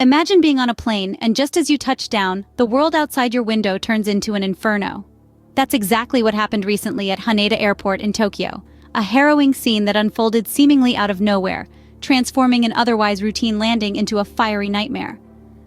Imagine being on a plane and just as you touch down, the world outside your window turns into an inferno. That's exactly what happened recently at Haneda Airport in Tokyo, a harrowing scene that unfolded seemingly out of nowhere, transforming an otherwise routine landing into a fiery nightmare.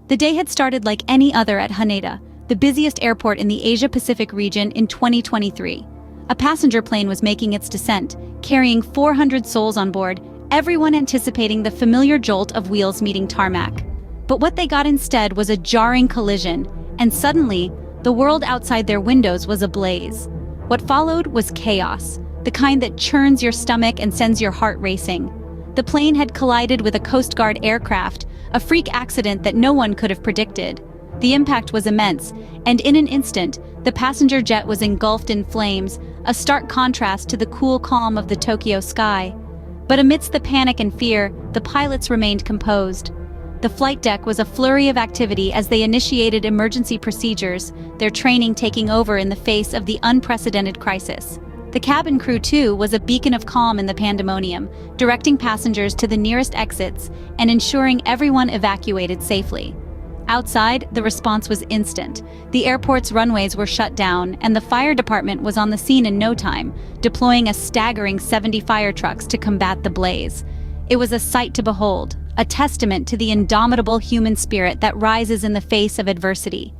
The day had started like any other at Haneda, the busiest airport in the Asia-Pacific region in 2023. A passenger plane was making its descent, carrying 400 souls on board, everyone anticipating the familiar jolt of wheels meeting tarmac. But what they got instead was a jarring collision, and suddenly, the world outside their windows was ablaze. What followed was chaos, the kind that churns your stomach and sends your heart racing. The plane had collided with a Coast Guard aircraft, a freak accident that no one could have predicted. The impact was immense, and in an instant, the passenger jet was engulfed in flames, a stark contrast to the cool calm of the Tokyo sky. But amidst the panic and fear, the pilots remained composed. The flight deck was a flurry of activity as they initiated emergency procedures, their training taking over in the face of the unprecedented crisis. The cabin crew, too, was a beacon of calm in the pandemonium, directing passengers to the nearest exits and ensuring everyone evacuated safely. Outside, the response was instant. The airport's runways were shut down, and the fire department was on the scene in no time, deploying a staggering 70 fire trucks to combat the blaze. It was a sight to behold, a testament to the indomitable human spirit that rises in the face of adversity.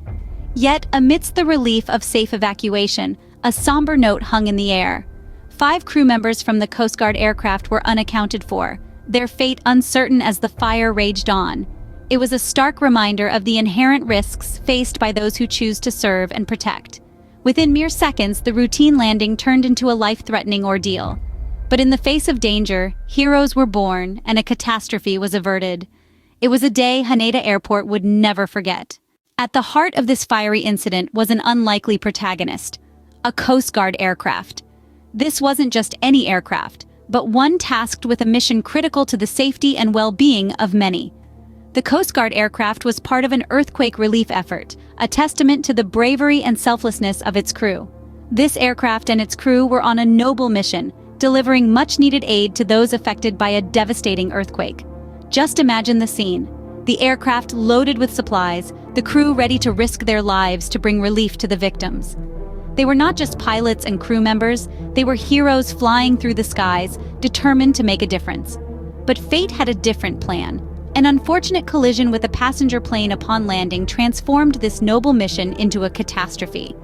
Yet, amidst the relief of safe evacuation, a somber note hung in the air. 5 crew members from the Coast Guard aircraft were unaccounted for, their fate uncertain as the fire raged on. It was a stark reminder of the inherent risks faced by those who choose to serve and protect. Within mere seconds, the routine landing turned into a life-threatening ordeal. But in the face of danger, heroes were born and a catastrophe was averted. It was a day Haneda Airport would never forget. At the heart of this fiery incident was an unlikely protagonist, a Coast Guard aircraft. This wasn't just any aircraft, but one tasked with a mission critical to the safety and well-being of many. The Coast Guard aircraft was part of an earthquake relief effort, a testament to the bravery and selflessness of its crew. This aircraft and its crew were on a noble mission, delivering much-needed aid to those affected by a devastating earthquake. Just imagine the scene. The aircraft loaded with supplies, the crew ready to risk their lives to bring relief to the victims. They were not just pilots and crew members, they were heroes flying through the skies, determined to make a difference. But fate had a different plan. An unfortunate collision with a passenger plane upon landing transformed this noble mission into a catastrophe.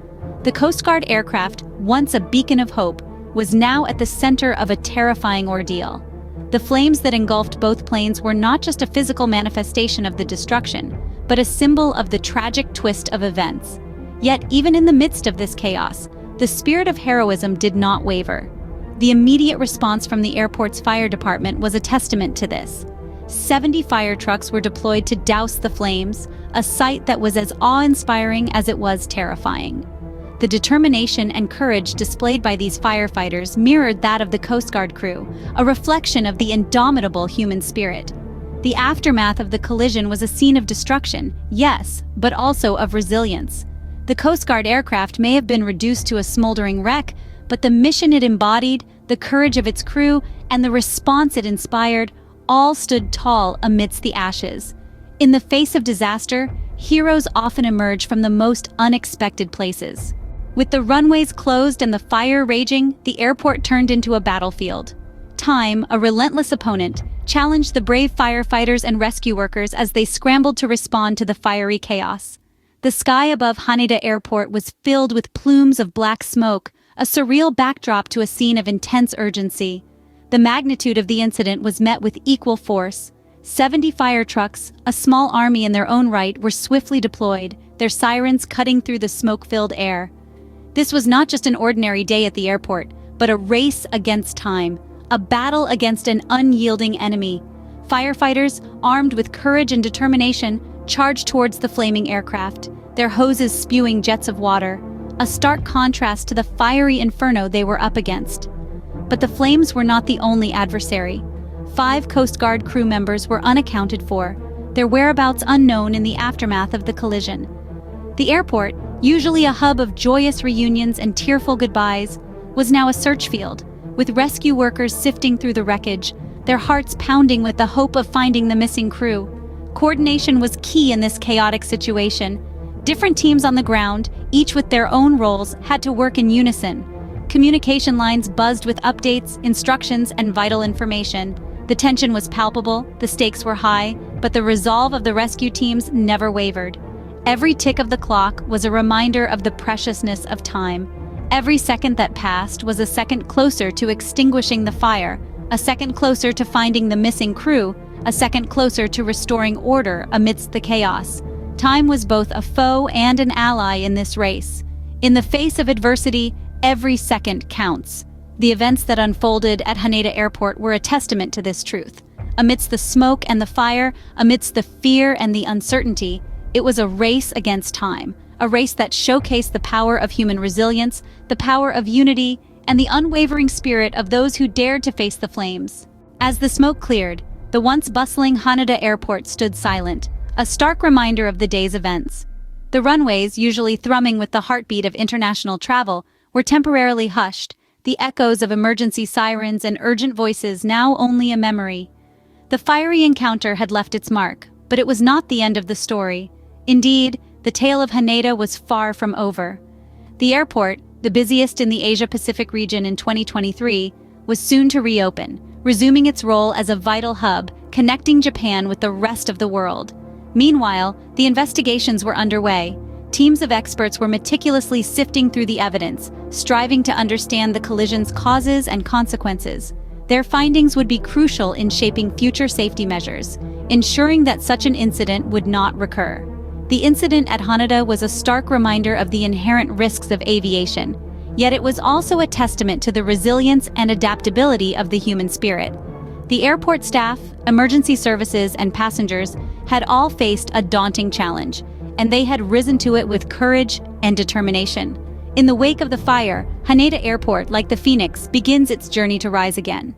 The Coast Guard aircraft, once a beacon of hope, was now at the center of a terrifying ordeal. The flames that engulfed both planes were not just a physical manifestation of the destruction, but a symbol of the tragic twist of events. Yet, even in the midst of this chaos, the spirit of heroism did not waver. The immediate response from the airport's fire department was a testament to this. 70 fire trucks were deployed to douse the flames, a sight that was as awe-inspiring as it was terrifying. The determination and courage displayed by these firefighters mirrored that of the Coast Guard crew, a reflection of the indomitable human spirit. The aftermath of the collision was a scene of destruction, yes, but also of resilience. The Coast Guard aircraft may have been reduced to a smoldering wreck, but the mission it embodied, the courage of its crew, and the response it inspired all stood tall amidst the ashes. In the face of disaster, heroes often emerge from the most unexpected places. With the runways closed and the fire raging, the airport turned into a battlefield. Time, a relentless opponent, challenged the brave firefighters and rescue workers as they scrambled to respond to the fiery chaos. The sky above Haneda Airport was filled with plumes of black smoke, a surreal backdrop to a scene of intense urgency. The magnitude of the incident was met with equal force. 70 fire trucks, a small army in their own right, were swiftly deployed, their sirens cutting through the smoke-filled air. This was not just an ordinary day at the airport, but a race against time, a battle against an unyielding enemy. Firefighters, armed with courage and determination, charged towards the flaming aircraft, their hoses spewing jets of water, a stark contrast to the fiery inferno they were up against. But the flames were not the only adversary. 5 Coast Guard crew members were unaccounted for, their whereabouts unknown in the aftermath of the collision. The airport, usually a hub of joyous reunions and tearful goodbyes, was now a search field, with rescue workers sifting through the wreckage, their hearts pounding with the hope of finding the missing crew. Coordination was key in this chaotic situation. Different teams on the ground, each with their own roles, had to work in unison. Communication lines buzzed with updates, instructions, and vital information. The tension was palpable, the stakes were high, but the resolve of the rescue teams never wavered. Every tick of the clock was a reminder of the preciousness of time. Every second that passed was a second closer to extinguishing the fire, a second closer to finding the missing crew, a second closer to restoring order amidst the chaos. Time was both a foe and an ally in this race. In the face of adversity, every second counts. The events that unfolded at Haneda Airport were a testament to this truth. Amidst the smoke and the fire, amidst the fear and the uncertainty, it was a race against time, a race that showcased the power of human resilience, the power of unity, and the unwavering spirit of those who dared to face the flames. As the smoke cleared, the once bustling Haneda Airport stood silent, a stark reminder of the day's events. The runways, usually thrumming with the heartbeat of international travel, were temporarily hushed, the echoes of emergency sirens and urgent voices now only a memory. The fiery encounter had left its mark, but it was not the end of the story. Indeed, the tale of Haneda was far from over. The airport, the busiest in the Asia-Pacific region in 2023, was soon to reopen, resuming its role as a vital hub, connecting Japan with the rest of the world. Meanwhile, the investigations were underway. Teams of experts were meticulously sifting through the evidence, striving to understand the collision's causes and consequences. Their findings would be crucial in shaping future safety measures, ensuring that such an incident would not recur. The incident at Haneda was a stark reminder of the inherent risks of aviation, yet it was also a testament to the resilience and adaptability of the human spirit. The airport staff, emergency services, and passengers had all faced a daunting challenge, and they had risen to it with courage and determination. In the wake of the fire, Haneda Airport, like the phoenix, begins its journey to rise again.